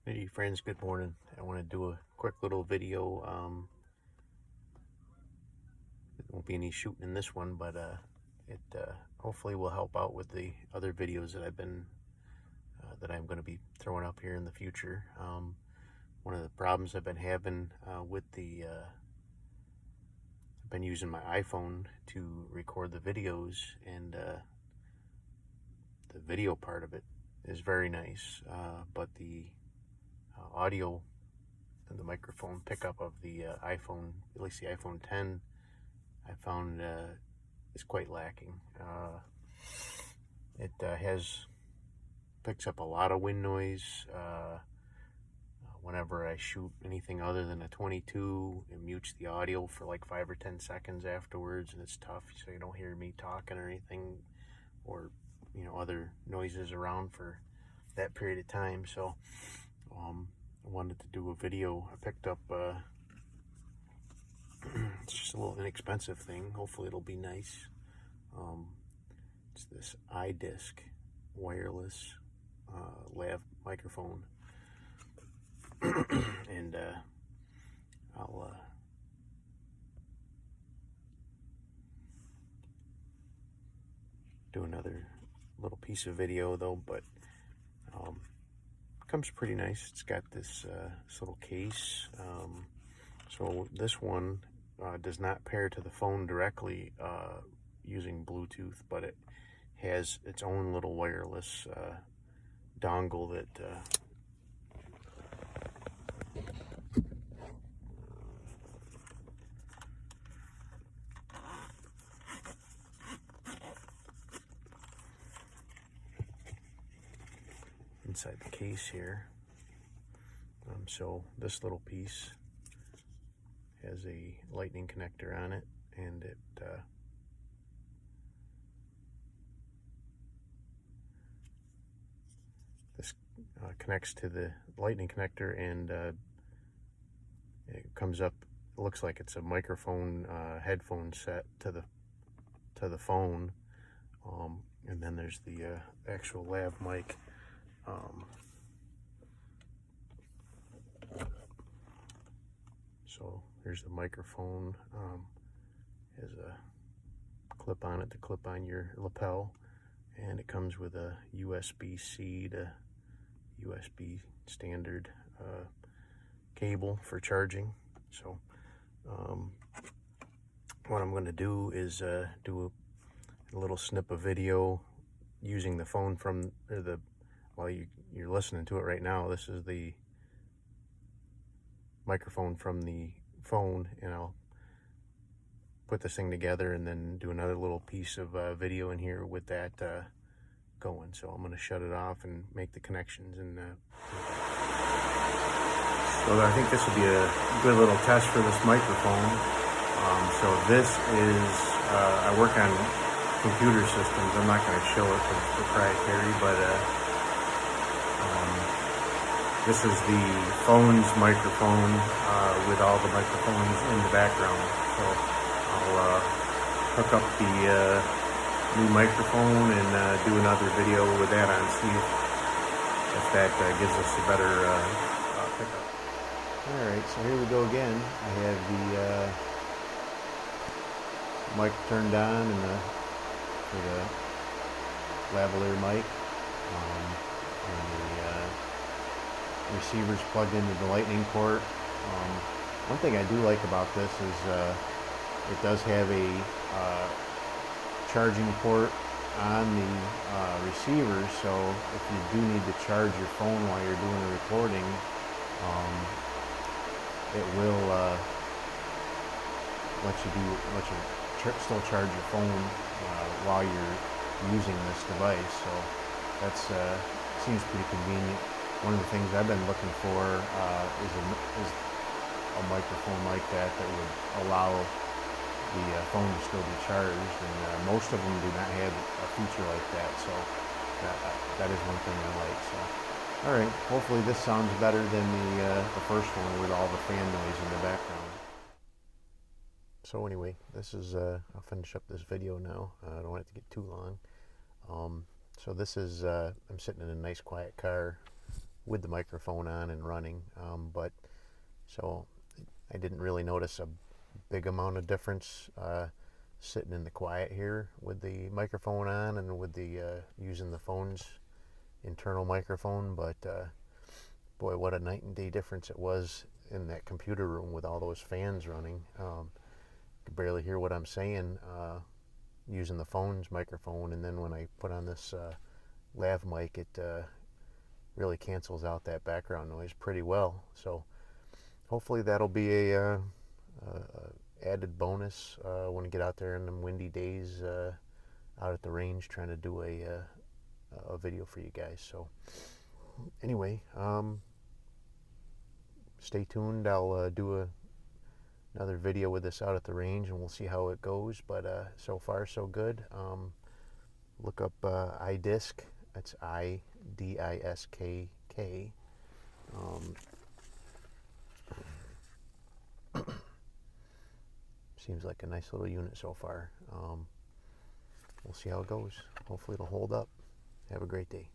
Hey friends, good morning. I want to do a quick little video. There won't be any shooting in this one, but it hopefully will help out with the other videos that I'm going to be throwing up here in the future. One of the problems I've been having I've been using my iPhone to record the videos, and the video part of it is very nice, but the audio and the microphone pickup of the iPhone, at least the iPhone 10, I found is quite lacking. It picks up a lot of wind noise. Whenever I shoot anything other than a 22, it mutes the audio for like 5 or 10 seconds afterwards, and it's tough, so you don't hear me talking or anything, or other noises around for that period of time. So I wanted to do a video. I picked up it's just a little inexpensive thing. Hopefully it'll be nice. It's this iDiskk wireless lav microphone. And I'll do another little piece of video though, but comes pretty nice. It's got this little case. So this one does not pair to the phone directly using Bluetooth, but it has its own little wireless dongle that inside the case here. So this little piece has a lightning connector on it, and it this connects to the lightning connector, and it comes up. It looks like it's a microphone headphone set to the phone, and then there's the actual lav mic. So here's the microphone. Has a clip on it to clip on your lapel, and it comes with a USB-C to USB standard cable for charging. So what I'm going to do is do a little snip of video using the phone from while you're listening to it right now. This is the microphone from the phone, and I'll put this thing together and then do another little piece of video in here with that going. So I'm going to shut it off and make the connections, and so I think this will be a good little test for this microphone. So this is I work on computer systems. I'm not going to show it because it's proprietary, but this is the phone's microphone with all the microphones in the background. So I'll hook up the new microphone and do another video with that on, see if that gives us a better pickup. Alright, so here we go again. I have the mic turned on for the lavalier mic, and the receiver's plugged into the lightning port. One thing I do like about this is it does have a charging port on the receiver, so if you do need to charge your phone while you're doing the recording, it will let you still charge your phone while you're using this device. So that's seems pretty convenient. One of the things I've been looking for is a microphone like that would allow the phone to still be charged, and most of them do not have a feature like that. So that is one thing I like. So, all right, hopefully this sounds better than the first one with all the fan noise in the background. So anyway, this is I'll finish up this video now. I don't want it to get too long. So this is I'm sitting in a nice quiet car with the microphone on and running, but so I didn't really notice a big amount of difference sitting in the quiet here with the microphone on and with the using the phone's internal microphone. But boy, what a night and day difference it was in that computer room with all those fans running. Could barely hear what I'm saying using the phone's microphone, and then when I put on this lav mic, it really cancels out that background noise pretty well. So hopefully that'll be a added bonus when I get out there in them windy days out at the range trying to do a video for you guys. So anyway, stay tuned. I'll do another video with this out at the range, and we'll see how it goes. But so far so good. Look up iDiskk. That's iDiskk. Seems like a nice little unit so far. We'll see how it goes. Hopefully it'll hold up. Have a great day.